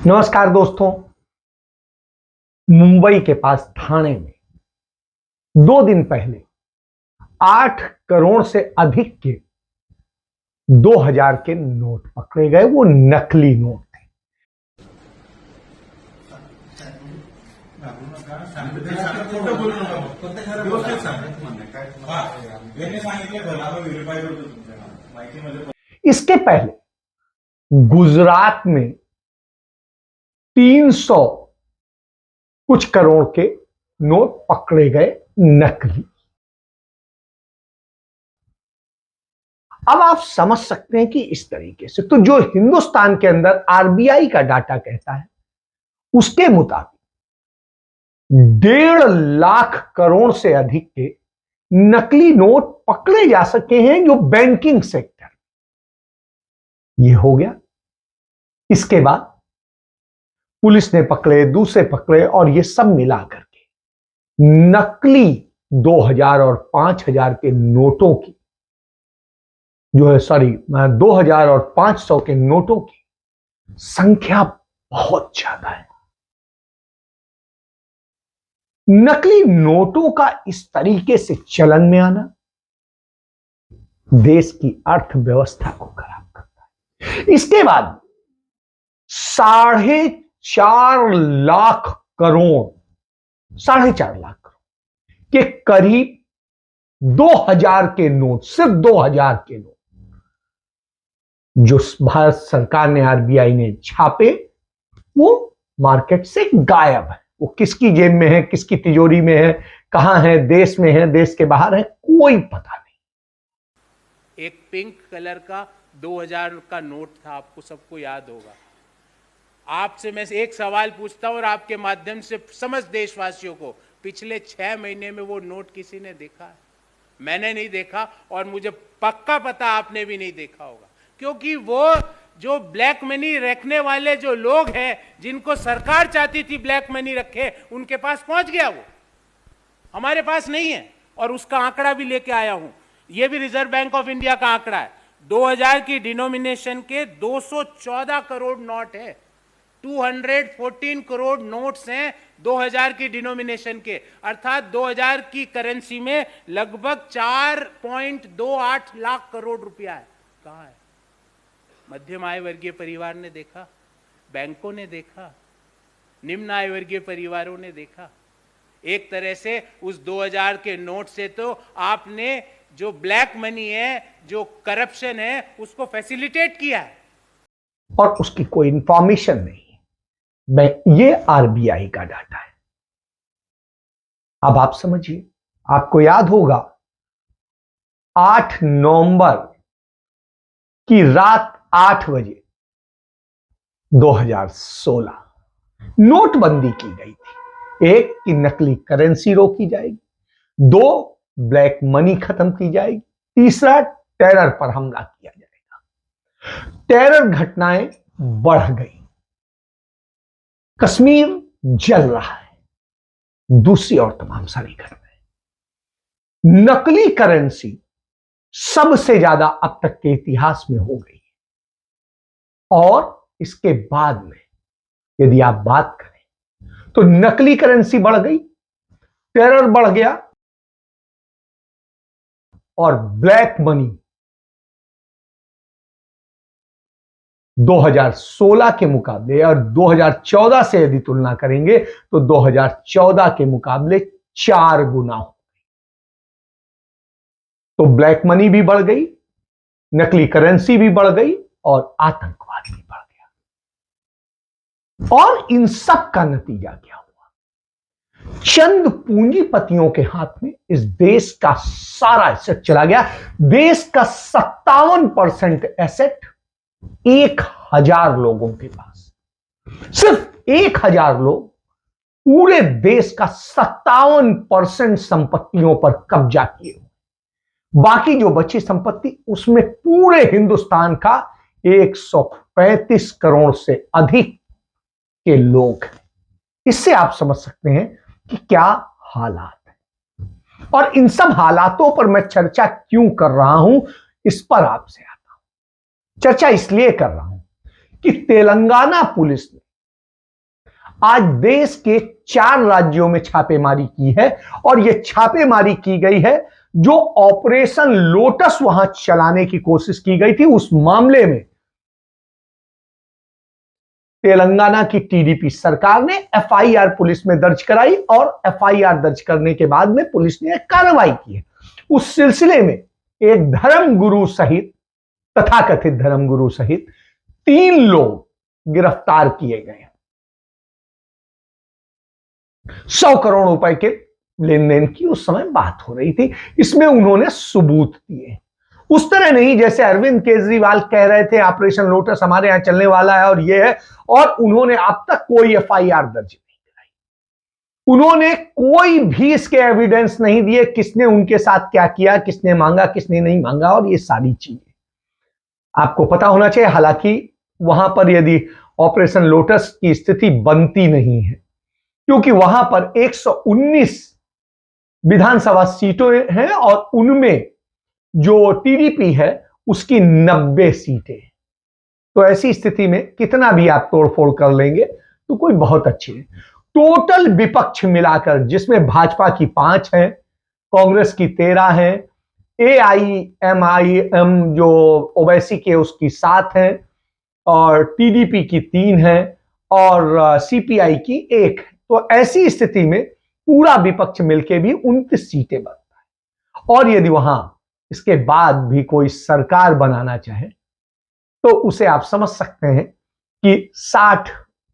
नमस्कार दोस्तों। मुंबई के पास ठाणे में 2 दिन पहले 8 करोड़ से अधिक के 2000 के नोट पकड़े गए। वो नकली नोट थे। इसके पहले गुजरात में 300 कुछ करोड़ के नोट पकड़े गए नकली। अब आप समझ सकते हैं कि इस तरीके से तो जो हिंदुस्तान के अंदर आरबीआई का डाटा कहता है उसके मुताबिक 1.5 लाख करोड़ से अधिक के नकली नोट पकड़े जा सके हैं जो बैंकिंग सेक्टर। ये हो गया। इसके बाद पुलिस ने पकड़े, दूसरे पकड़े और ये सब मिला करके नकली 2000 और 5000 के नोटों की जो है 2000 और 500 के नोटों की संख्या बहुत ज्यादा है। नकली नोटों का इस तरीके से चलन में आना देश की अर्थव्यवस्था को खराब करता है। इसके बाद 4.5 लाख करोड़ के करीब 2000 के नोट, सिर्फ 2000 के नोट जो भारत सरकार ने, आरबीआई ने छापे, वो मार्केट से गायब है। वो किसकी जेब में है, किसकी तिजोरी में है, कहां है, देश में है, देश के बाहर है, कोई पता नहीं। एक पिंक कलर का 2000 का नोट था, आपको सबको याद होगा। आपसे मैं एक सवाल पूछता हूं और आपके माध्यम से समस्त देशवासियों को, पिछले 6 महीने में वो नोट किसी ने देखा है? मैंने नहीं देखा और मुझे पक्का पता आपने भी नहीं देखा होगा, क्योंकि वो जो ब्लैक मनी रखने वाले जो लोग हैं, जिनको सरकार चाहती थी ब्लैक मनी रखे, उनके पास पहुंच गया वो। हमारे पास नहीं है और उसका आंकड़ा भी लेके आया हूं। ये भी रिजर्व बैंक ऑफ इंडिया का आंकड़ा है। 2000 की डिनोमिनेशन के 214 करोड़ नोट है। 214 करोड़ नोट्स हैं 2000 की डिनोमिनेशन के, अर्थात 2000 की करेंसी में लगभग 4.28 लाख करोड़ रुपया है। कहां है? मध्यम आय वर्गीय परिवार ने देखा, बैंकों ने देखा, निम्न आय वर्गीय परिवारों ने देखा। एक तरह से उस 2000 के नोट से तो आपने जो ब्लैक मनी है, जो करप्शन है, उसको फैसिलिटेट किया है और उसकी कोई इंफॉर्मेशन नहीं। ये आरबीआई का डाटा है। अब आप समझिए, आपको याद होगा 8 नवंबर की रात 8 बजे 2016 नोटबंदी की गई थी। एक कि नकली करेंसी रोकी जाएगी, 2 ब्लैक मनी खत्म की जाएगी, तीसरा टेरर पर हमला किया जाएगा। टेरर घटनाएं बढ़ गई, कश्मीर जल रहा है, दूसरी और तमाम सारी घटनाएं। नकली करेंसी सबसे ज्यादा अब तक के इतिहास में हो गई है। और इसके बाद में यदि आप बात करें तो नकली करेंसी बढ़ गई, टेरर बढ़ गया और ब्लैक मनी 2016 के मुकाबले और 2014 से यदि तुलना करेंगे तो 2014 के मुकाबले 4 गुना हो गई। तो ब्लैक मनी भी बढ़ गई, नकली करेंसी भी बढ़ गई और आतंकवाद भी बढ़ गया। और इन सब का नतीजा क्या हुआ? चंद पूंजीपतियों के हाथ में इस देश का सारा एसेट चला गया। देश का 57% एसेट 1000 लोगों के पास, सिर्फ 1000 लोग पूरे देश का 57% संपत्तियों पर कब्जा किए। बाकी जो बची संपत्ति, उसमें पूरे हिंदुस्तान का 135 करोड़ से अधिक के लोग हैं। इससे आप समझ सकते हैं कि क्या हालात है। और इन सब हालातों पर मैं चर्चा क्यों कर रहा हूं, इस पर आपसे आता हूं। चर्चा इसलिए कर रहा हूं कि तेलंगाना पुलिस ने आज देश के 4 राज्यों में छापेमारी की है और यह छापेमारी की गई है जो ऑपरेशन लोटस वहां चलाने की कोशिश की गई थी। उस मामले में तेलंगाना की टीडीपी सरकार ने एफआईआर पुलिस में दर्ज कराई और एफआईआर दर्ज करने के बाद में पुलिस ने एक कार्रवाई की है। उस सिलसिले में एक धर्मगुरु सहित, तथाकथित धर्मगुरु सहित 3 लोग गिरफ्तार किए गए हैं। 100 करोड़ रुपए के लेन देन की उस समय बात हो रही थी। इसमें उन्होंने सबूत दिए। उस तरह नहीं जैसे अरविंद केजरीवाल कह रहे थे ऑपरेशन लोटस हमारे यहां चलने वाला है और ये है, और उन्होंने अब तक कोई एफआईआर दर्ज नहीं कराई। उन्होंने कोई भी इसके एविडेंस नहीं दिए, किसने उनके साथ क्या किया, किसने मांगा, किसने नहीं मांगा, और ये सारी चीजें आपको पता होना चाहिए। हालांकि वहां पर यदि ऑपरेशन लोटस की स्थिति बनती नहीं है, क्योंकि वहां पर 119 विधानसभा सीटें हैं और उनमें जो टीडीपी है उसकी 90 सीटें। तो ऐसी स्थिति में कितना भी आप तोड़फोड़ कर लेंगे तो कोई बहुत अच्छी है। टोटल विपक्ष मिलाकर जिसमें भाजपा की 5 हैं, कांग्रेस की 13 हैं, एआईएमआईएम जो ओवैसी के उसकी 7 हैं, और टीडीपी की 3 हैं और सीपीआई की 1 है। तो ऐसी स्थिति में पूरा विपक्ष मिलकर भी 29 सीटें बनता है। और यदि वहां इसके बाद भी कोई सरकार बनाना चाहे तो उसे आप समझ सकते हैं कि 60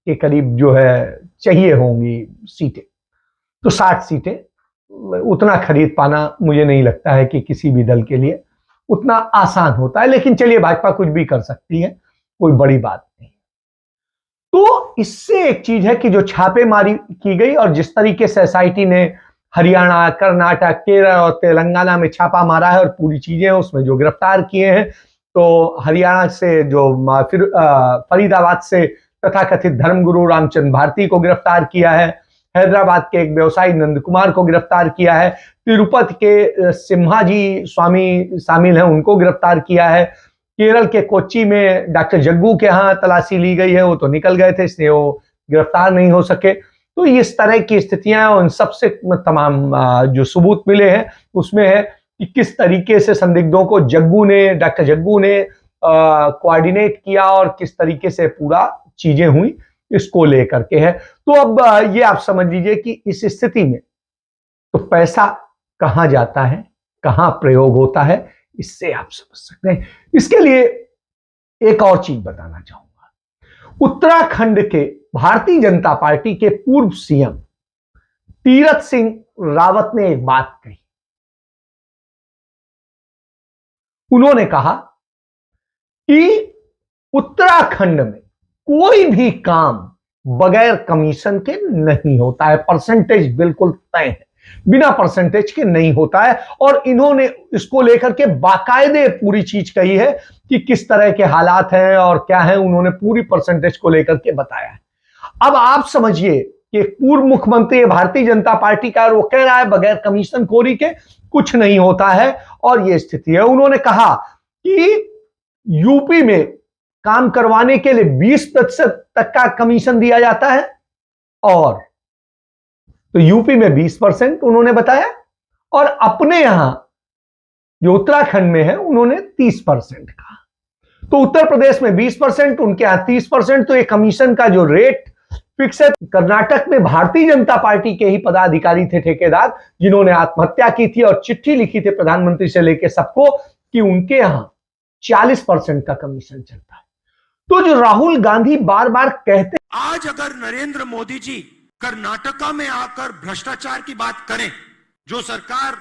के करीब जो है चाहिए होंगी सीटें। तो 60 सीटें उतना खरीद पाना मुझे नहीं लगता है कि किसी भी दल के लिए उतना आसान होता है। लेकिन चलिए, भाजपा कुछ भी कर सकती है, कोई बड़ी बात नहीं। तो इससे एक चीज है कि जो छापेमारी की गई और जिस तरीके से एसआईटी ने हरियाणा, कर्नाटक, केरल और तेलंगाना में छापा मारा है और पूरी चीजें उसमें जो गिरफ्तार किए हैं, तो हरियाणा से जो फिर फरीदाबाद से तथाकथित धर्मगुरु रामचंद्र भारती को गिरफ्तार किया है, हैदराबाद के एक व्यवसायी नंद कुमार को गिरफ्तार किया है, तिरुपति के सिम्हाजी स्वामी शामिल हैं, उनको गिरफ्तार किया है, केरल के कोच्चि में डॉक्टर जग्गू के यहाँ तलाशी ली गई है, वो तो निकल गए थे इसलिए वो गिरफ्तार नहीं हो सके। तो इस तरह की स्थितियां उन सबसे तमाम जो सबूत मिले हैं उसमें है कि किस तरीके से संदिग्धों को डॉक्टर जग्गू ने कोऑर्डिनेट किया और किस तरीके से पूरा चीजें हुई, इसको लेकर के है। तो अब ये आप समझ लीजिए कि इस स्थिति में तो पैसा कहां जाता है, कहां प्रयोग होता है, इससे आप समझ सकते हैं। इसके लिए एक और चीज बताना चाहूंगा। उत्तराखंड के भारतीय जनता पार्टी के पूर्व सीएम तीरथ सिंह रावत ने एक बात कही। उन्होंने कहा कि उत्तराखंड में कोई भी काम बगैर कमीशन के नहीं होता है। परसेंटेज बिल्कुल तय है, बिना परसेंटेज के नहीं होता है। और इन्होंने इसको लेकर के बाकायदे पूरी चीज कही है कि किस तरह के हालात हैं और क्या है, उन्होंने पूरी परसेंटेज को लेकर के बताया है। अब आप समझिए कि पूर्व मुख्यमंत्री भारतीय जनता पार्टी का, वो कह रहा है बगैर कमीशन खोरी के कुछ नहीं होता है, और यह स्थिति है। उन्होंने कहा कि यूपी में काम करवाने के लिए 20% तक का कमीशन दिया जाता है, और तो यूपी में 20% उन्होंने बताया, और अपने यहां जो उत्तराखंड में है उन्होंने 30% कहा। तो उत्तर प्रदेश में 20%, उनके यहां 30%। तो ये कमीशन का जो रेट फिक्स है। कर्नाटक में भारतीय जनता पार्टी के ही पदाधिकारी थे, ठेकेदार, जिन्होंने आत्महत्या की थी और चिट्ठी लिखी थी प्रधानमंत्री से लेकर सबको कि उनके यहां 40% का कमीशन चलता है। तो जो राहुल गांधी बार बार कहते, आज अगर नरेंद्र मोदी जी कर्नाटका में आकर भ्रष्टाचार की बात करें, जो सरकार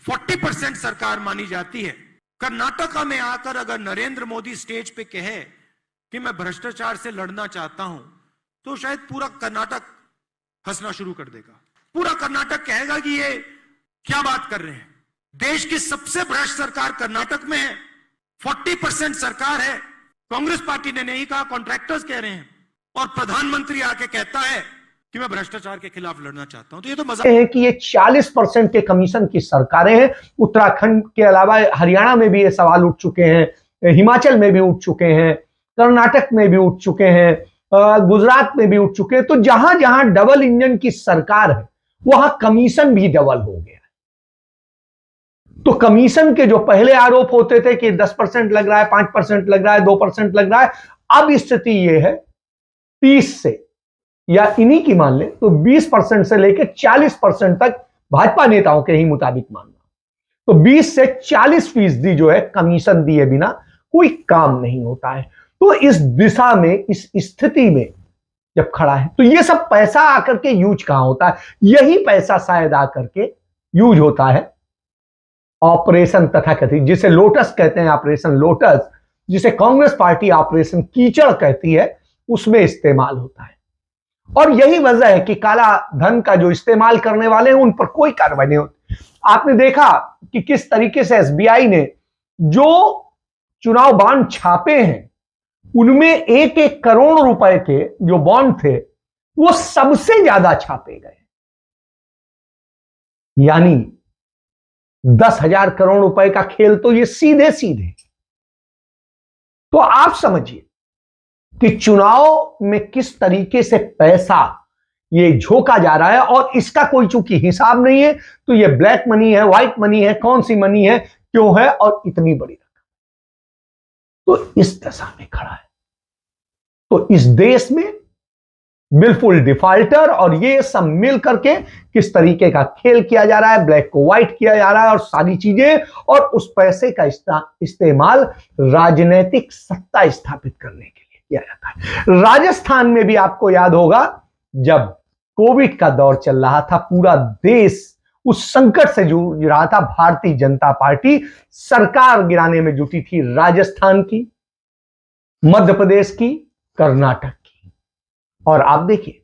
40% सरकार मानी जाती है, कर्नाटका में आकर अगर नरेंद्र मोदी स्टेज पे कहे कि मैं भ्रष्टाचार से लड़ना चाहता हूं, तो शायद पूरा कर्नाटक हंसना शुरू कर देगा। पूरा कर्नाटक कहेगा कि ये क्या बात कर रहे हैं। देश की सबसे भ्रष्ट सरकार कर्नाटक में है, 40% सरकार है। कांग्रेस पार्टी ने नहीं कहा, कॉन्ट्रैक्टर्स कह रहे हैं, और प्रधानमंत्री आके कहता है कि मैं भ्रष्टाचार के खिलाफ लड़ना चाहता हूं। तो ये तो मजाक है कि ये 40% के कमीशन की सरकारें हैं। उत्तराखंड के अलावा हरियाणा में भी ये सवाल उठ चुके हैं, हिमाचल में भी उठ चुके हैं, कर्नाटक में भी उठ चुके हैं, गुजरात में भी उठ चुके हैं। तो जहां जहां डबल इंजन की सरकार है वहां कमीशन भी डबल हो गया। तो कमीशन के जो पहले आरोप होते थे कि 10% लग रहा है, 5% लग रहा है, 2% लग रहा है, अब स्थिति यह है 30 से, या इन्हीं की मान ले तो 20% से लेकर 40% तक भाजपा नेताओं के ही मुताबिक मानना, तो 20 से 40% जो है कमीशन दिए बिना कोई काम नहीं होता है। तो इस दिशा में, इस स्थिति में जब खड़ा है, तो ये सब पैसा आकर के यूज कहां होता है? यही पैसा शायद आकर के यूज होता है ऑपरेशन तथाकथित, जिसे लोटस कहते हैं, ऑपरेशन लोटस, जिसे कांग्रेस पार्टी ऑपरेशन कीचड़ कहती है, उसमें इस्तेमाल होता है। और यही वजह है कि काला धन का जो इस्तेमाल करने वाले हैं उन पर कोई कार्रवाई नहीं होती। आपने देखा कि किस तरीके से एसबीआई ने जो चुनाव बॉन्ड छापे हैं उनमें 1-1 करोड़ रुपए के जो बॉन्ड थे वो सबसे ज्यादा छापे गए, यानी 10,000 करोड़ रुपए का खेल तो ये सीधे सीधे। तो आप समझिए कि चुनाव में किस तरीके से पैसा ये झोंका जा रहा है, और इसका कोई चूंकि हिसाब नहीं है, तो ये ब्लैक मनी है, व्हाइट मनी है, कौन सी मनी है, क्यों है, और इतनी बड़ी रकम, तो इस दशा में खड़ा है। तो इस देश में बिल्कुल डिफॉल्टर और ये सब मिल करके किस तरीके का खेल किया जा रहा है, ब्लैक को व्हाइट किया जा रहा है और सारी चीजें, और उस पैसे का इस्तेमाल राजनीतिक सत्ता स्थापित करने के लिए किया जाता है। राजस्थान में भी आपको याद होगा जब कोविड का दौर चल रहा था, पूरा देश उस संकट से जूझ रहा था, भारतीय जनता पार्टी सरकार गिराने में जुटी थी, राजस्थान की, मध्य प्रदेश की, कर्नाटक की। और आप देखिए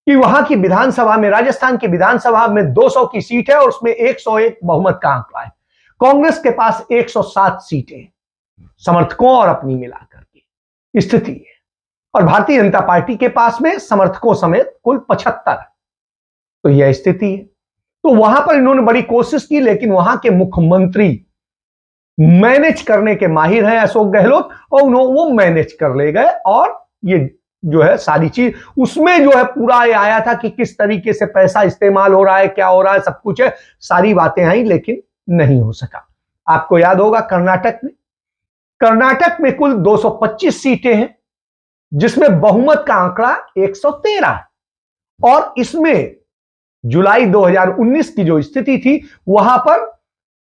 कि वहां की विधानसभा में, राजस्थान की विधानसभा में 200 की सीट है और उसमें 101 बहुमत का आंकड़ा है। कांग्रेस के पास 107 सीटें समर्थकों और अपनी मिलाकर की स्थिति है, और भारतीय जनता पार्टी के पास में समर्थकों समेत कुल 75। तो यह स्थिति है। तो वहां पर इन्होंने बड़ी कोशिश की, लेकिन वहां के मुख्यमंत्री मैनेज करने के माहिर हैं, अशोक गहलोत, और वो मैनेज कर ले गए। और ये जो है सारी चीज उसमें जो है पूरा ये आया था कि किस तरीके से पैसा इस्तेमाल हो रहा है, क्या हो रहा है, सब कुछ है, सारी बातें आई, लेकिन नहीं हो सका। आपको याद होगा कर्नाटक में कुल 225 सीटें हैं, जिसमें बहुमत का आंकड़ा 113 है, और इसमें जुलाई 2019 की जो स्थिति थी वहां पर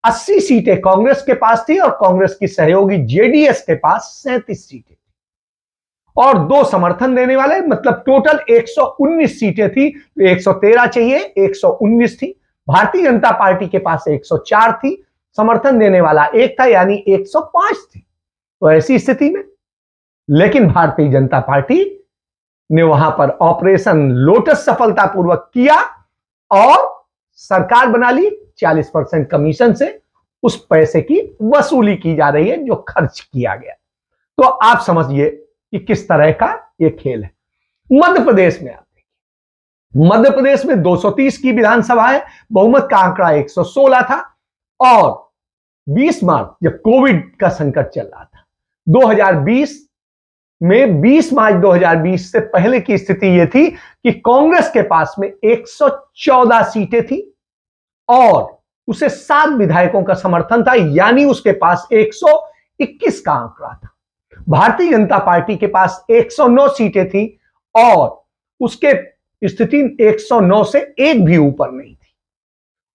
80 सीटें कांग्रेस के पास थी और कांग्रेस की सहयोगी जेडीएस के पास 37 सीटें थी, और 2 समर्थन देने वाले, मतलब टोटल 119 सीटें थी। 113 चाहिए, 119 थी। भारतीय जनता पार्टी के पास 104 थी, समर्थन देने वाला एक था, यानी 105 थी। तो ऐसी स्थिति में लेकिन भारतीय जनता पार्टी ने वहां पर ऑपरेशन लोटस सफलतापूर्वक किया और सरकार बना ली। 40% कमीशन से उस पैसे की वसूली की जा रही है जो खर्च किया गया। तो आप समझिए कि किस तरह का यह खेल है। मध्य प्रदेश में आप देखिए, मध्य प्रदेश में 230 की विधानसभा है, बहुमत का आंकड़ा 116 था, और 20 मार्च जब कोविड का संकट चल रहा था 2020 में, 20 मार्च 2020 से पहले की स्थिति यह थी कि कांग्रेस के पास में 114 सीटें थी और उसे 7 विधायकों का समर्थन था, यानी उसके पास 121 का आंकड़ा था। भारतीय जनता पार्टी के पास 109 सीटें थी और उसके स्थिति 109 से एक भी ऊपर नहीं थी।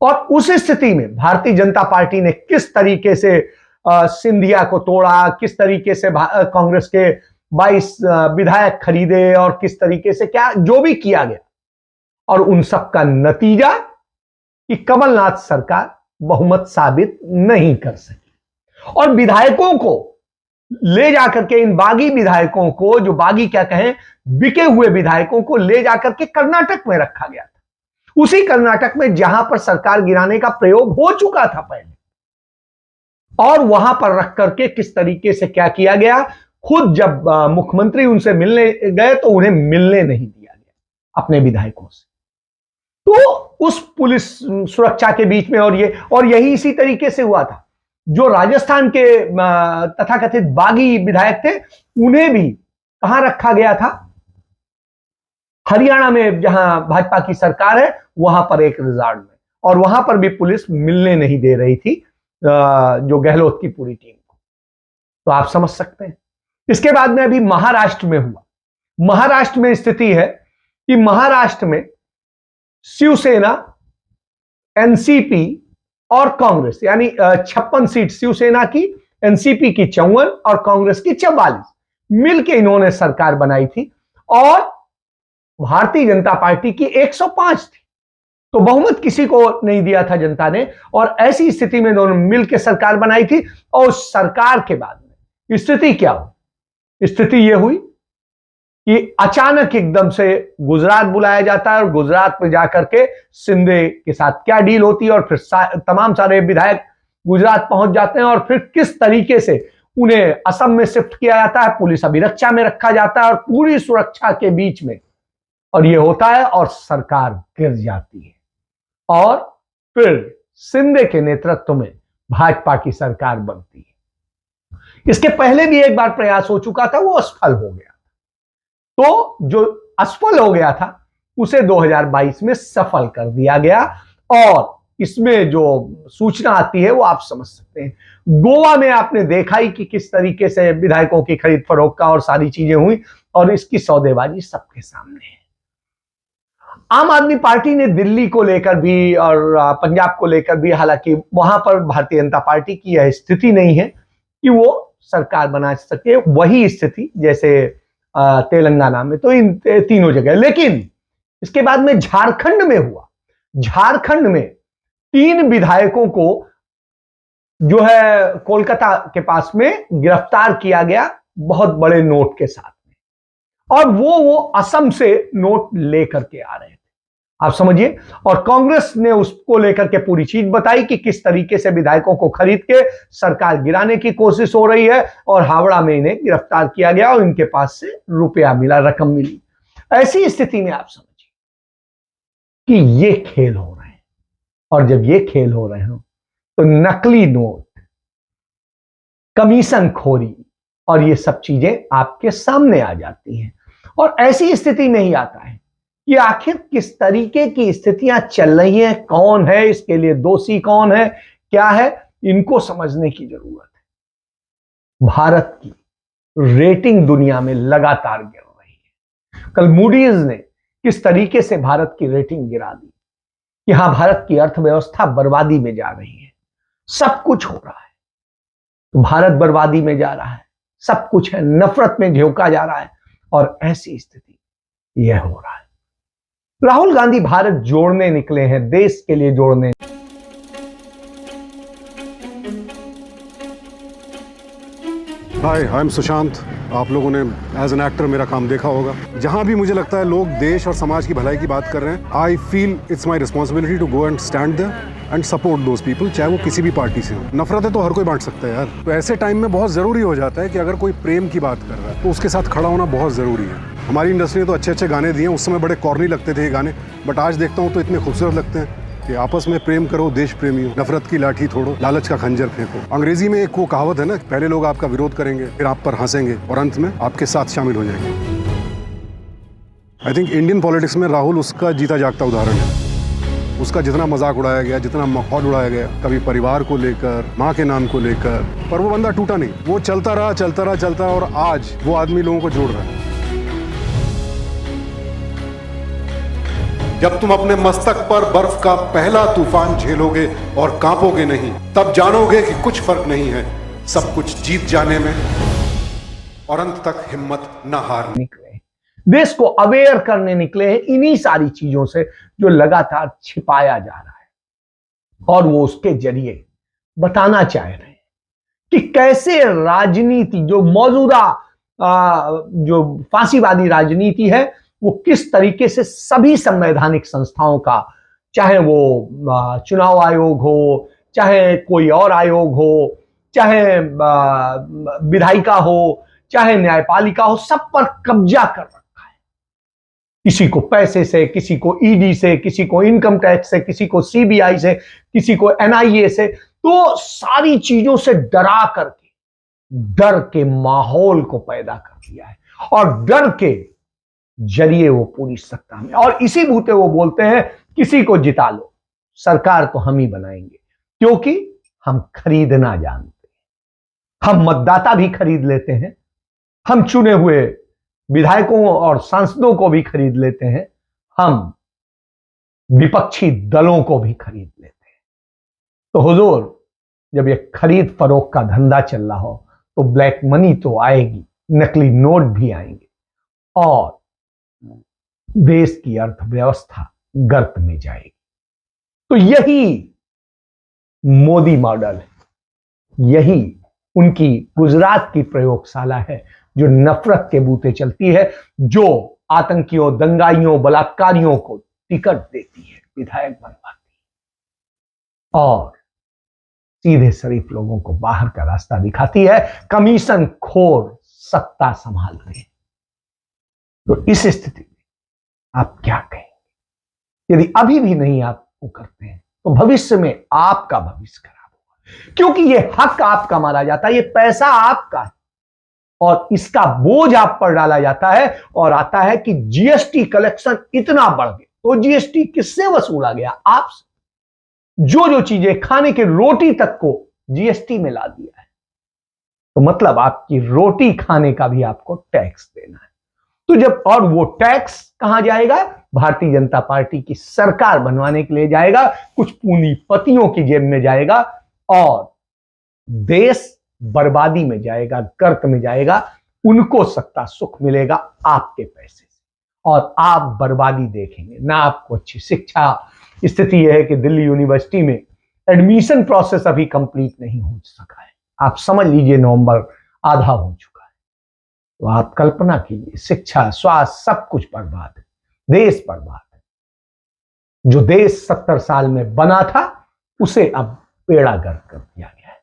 और उस स्थिति में भारतीय जनता पार्टी ने किस तरीके से सिंधिया को तोड़ा, किस तरीके से कांग्रेस के 22 विधायक खरीदे, और किस तरीके से क्या जो भी किया गया, और उन सब का नतीजा कि कमलनाथ सरकार बहुमत साबित नहीं कर सकी। और विधायकों को ले जाकर के, इन बागी विधायकों को, जो बागी क्या कहें, बिके हुए विधायकों को ले जाकर के कर्नाटक में रखा गया था, उसी कर्नाटक में जहां पर सरकार गिराने का प्रयोग हो चुका था पहले, और वहां पर रख करके किस तरीके से क्या किया गया। खुद जब मुख्यमंत्री उनसे मिलने गए तो उन्हें मिलने नहीं दिया गया अपने विधायकों से। तो उस पुलिस सुरक्षा के बीच में, और यही इसी तरीके से हुआ था। जो राजस्थान के तथाकथित बागी विधायक थे उन्हें भी कहां रखा गया था? हरियाणा में, जहां भाजपा की सरकार है, वहां पर एक रिजॉर्ट में, और वहां पर भी पुलिस मिलने नहीं दे रही थी जो गहलोत की पूरी टीम को। तो आप समझ सकते हैं। इसके बाद में अभी महाराष्ट्र में हुआ। महाराष्ट्र में स्थिति है कि महाराष्ट्र में शिवसेना, एनसीपी और कांग्रेस, यानी 56 सीट शिवसेना की, एनसीपी की 54 और कांग्रेस की 44 मिलकर इन्होंने सरकार बनाई थी, और भारतीय जनता पार्टी की 105 थी। तो बहुमत किसी को नहीं दिया था जनता ने, और ऐसी स्थिति में दोनों मिलकर सरकार बनाई थी। और उस सरकार के बाद में स्थिति क्या हुई? स्थिति यह हुई कि अचानक एकदम से गुजरात बुलाया जाता है, और गुजरात में जाकर के शिंदे के साथ क्या डील होती है, और फिर तमाम सारे विधायक गुजरात पहुंच जाते हैं, और फिर किस तरीके से उन्हें असम में शिफ्ट किया जाता है, पुलिस अभिरक्षा में रखा जाता है, और पूरी सुरक्षा के बीच में, और यह होता है, और सरकार गिर जाती है। और फिर शिंदे के नेतृत्व में भाजपा की सरकार बनती है। इसके पहले भी एक बार प्रयास हो चुका था, वो असफल हो गया। तो जो असफल हो गया था उसे 2022 में सफल कर दिया गया, और इसमें जो सूचना आती है वो आप समझ सकते हैं। गोवा में आपने देखा ही कि किस तरीके से विधायकों की खरीद फरोख्त का और सारी चीजें हुई, और इसकी सौदेबाजी सबके सामने है। आम आदमी पार्टी ने दिल्ली को लेकर भी और पंजाब को लेकर भी, हालांकि वहां पर भारतीय जनता पार्टी की यह स्थिति नहीं है कि वो सरकार बना सके, वही स्थिति जैसे तेलंगाना में, तो इन तीनों जगह। लेकिन इसके बाद में झारखंड में हुआ। झारखंड में 3 विधायकों को जो है कोलकाता के पास में गिरफ्तार किया गया, बहुत बड़े नोट के साथ में, और वो असम से नोट लेकर के आ रहे थे, आप समझिए। और कांग्रेस ने उसको लेकर के पूरी चीज बताई कि किस तरीके से विधायकों को खरीद के सरकार गिराने की कोशिश हो रही है, और हावड़ा में इन्हें गिरफ्तार किया गया, और इनके पास से रुपया मिला, रकम मिली। ऐसी स्थिति में आप समझिए कि ये खेल हो रहे हैं, और जब ये खेल हो रहे हो तो नकली नोट, कमीशन खोरी और ये सब चीजें आपके सामने आ जाती हैं। और ऐसी स्थिति में ही आता है कि आखिर किस तरीके की स्थितियां चल रही हैं, कौन है इसके लिए दोषी, कौन है, क्या है, इनको समझने की जरूरत है। भारत की रेटिंग दुनिया में लगातार गिर रही है। कल मूडीज ने किस तरीके से भारत की रेटिंग गिरा दी कि हां, भारत की अर्थव्यवस्था बर्बादी में जा रही है, सब कुछ हो रहा है तो भारत बर्बादी में जा रहा है, सब कुछ है, नफरत में झोंका जा रहा है, और ऐसी स्थिति यह हो रहा है। राहुल गांधी भारत जोड़ने निकले हैं, देश के लिए जोड़ने। हाय, आई एम सुशांत। आप लोगों ने एज एन एक्टर मेरा काम देखा होगा। जहां भी मुझे लगता है लोग देश और समाज की भलाई की बात कर रहे हैं, I feel it's my responsibility to go and stand there and support those people, चाहे वो किसी भी पार्टी से हो। नफरतें तो हर कोई बांट सकता है यार। तो ऐसे टाइम में बहुत ज़रूरी हो जाता है कि अगर कोई प्रेम की बात कर रहा है तो उसके साथ खड़ा होना बहुत ज़रूरी है। हमारी इंडस्ट्री ने तो अच्छे अच्छे गाने दिए, उस समय बड़े कॉर्नी लगते थे ये गाने, बट आज देखता हूँ तो इतने खूबसूरत लगते हैं कि आपस में प्रेम करो, देश प्रेमी हो, नफरत की लाठी तोड़ो, लालच का खंजर फेंको। अंग्रेजी में एक वो कहावत है ना, पहले लोग आपका विरोध करेंगे, फिर आप पर हंसेंगे, और अंत में आपके साथ शामिल हो जाएंगे। आई थिंक इंडियन पॉलिटिक्स में राहुल उसका जीता जागता उदाहरण है। उसका जितना मजाक उड़ाया गया, जितना माहौल उड़ाया गया, कभी परिवार को लेकर, माँ के नाम को लेकर, पर वो बंदा टूटा नहीं, वो चलता रहा, और आज वो आदमी लोगों को जोड़ रहा है। जब तुम अपने मस्तक पर बर्फ का पहला तूफान झेलोगे और कांपोगे नहीं, तब जानोगे कि कुछ फर्क नहीं है सब कुछ जीत जाने में और अंत तक हिम्मत न हारने। निकले देश को अवेयर करने निकले हैं इन्हीं सारी चीजों से जो लगातार छिपाया जा रहा है, और वो उसके जरिए बताना चाह रहे हैं कि कैसे राजनीति, जो मौजूदा जो फांसीवादी राजनीति है, वो किस तरीके से सभी संवैधानिक संस्थाओं का, चाहे वो चुनाव आयोग हो, चाहे कोई और आयोग हो, चाहे विधायिका हो, चाहे न्यायपालिका हो, सब पर कब्जा कर रखा है। किसी को पैसे से, किसी को ईडी से, किसी को इनकम टैक्स से, किसी को सीबीआई से, किसी को एनआईए से, तो सारी चीजों से डरा करके डर के माहौल को पैदा कर दिया है। और डर के जरिए वो पूरी सत्ता में, और इसी बूते वो बोलते हैं किसी को जिता लो, सरकार तो हम ही बनाएंगे, क्योंकि हम खरीदना जानते हैं। हम मतदाता भी खरीद लेते हैं, हम चुने हुए विधायकों और सांसदों को भी खरीद लेते हैं, हम विपक्षी दलों को भी खरीद लेते हैं। तो हुजूर, जब ये खरीद फरोख्त का धंधा चल रहा हो तो ब्लैक मनी तो आएगी, नकली नोट भी आएंगे और देश की अर्थव्यवस्था गर्त में जाएगी। तो यही मोदी मॉडल है, यही उनकी गुजरात की प्रयोगशाला है जो नफरत के बूते चलती है, जो आतंकियों, दंगाइयों, बलात्कारियों को टिकट देती है, विधायक बनवाती है और सीधे शरीफ लोगों को बाहर का रास्ता दिखाती है। कमीशन खोर सत्ता संभालते हैं। तो इस स्थिति में आप क्या कहेंगे? यदि अभी भी नहीं आप वो करते हैं तो भविष्य में आपका भविष्य खराब होगा, क्योंकि ये हक आपका मारा जाता है, ये पैसा आपका है और इसका बोझ आप पर डाला जाता है। और आता है कि जीएसटी कलेक्शन इतना बढ़ गया, तो जीएसटी किससे वसूला गया? आपसे। जो जो चीजें खाने के रोटी तक को जीएसटी में ला दिया है, तो मतलब आपकी रोटी खाने का भी आपको टैक्स देना है। तो जब, और वो टैक्स कहां जाएगा? भारतीय जनता पार्टी की सरकार बनवाने के लिए जाएगा, कुछ पूंजीपतियों की जेब में जाएगा और देश बर्बादी में जाएगा, गर्त में जाएगा। उनको सत्ता सुख मिलेगा आपके पैसे से और आप बर्बादी देखेंगे ना, आपको अच्छी शिक्षा। स्थिति यह है कि दिल्ली यूनिवर्सिटी में एडमिशन प्रोसेस अभी कंप्लीट नहीं हो सका है। आप समझ लीजिए नवंबर आधा हो चुका है। तो आप कल्पना कीजिए, शिक्षा, स्वास्थ्य, सब कुछ बर्बाद है, देश बर्बाद है। जो देश 70 साल में बना था उसे अब बेड़ा गर्क कर दिया गया है।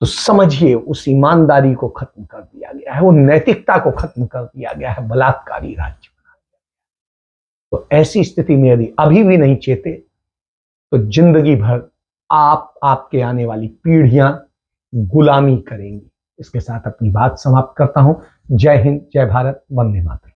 तो समझिए, उस ईमानदारी को खत्म कर दिया गया है, वो नैतिकता को खत्म कर दिया गया है, बलात्कारी राज्य बना दिया गया। तो ऐसी स्थिति में यदि अभी भी नहीं चेते तो जिंदगी भर आपके आने वाली पीढ़ियां गुलामी करेंगी। इसके साथ अपनी बात समाप्त करता हूं। जय हिंद, जय भारत, वंदे मातरम।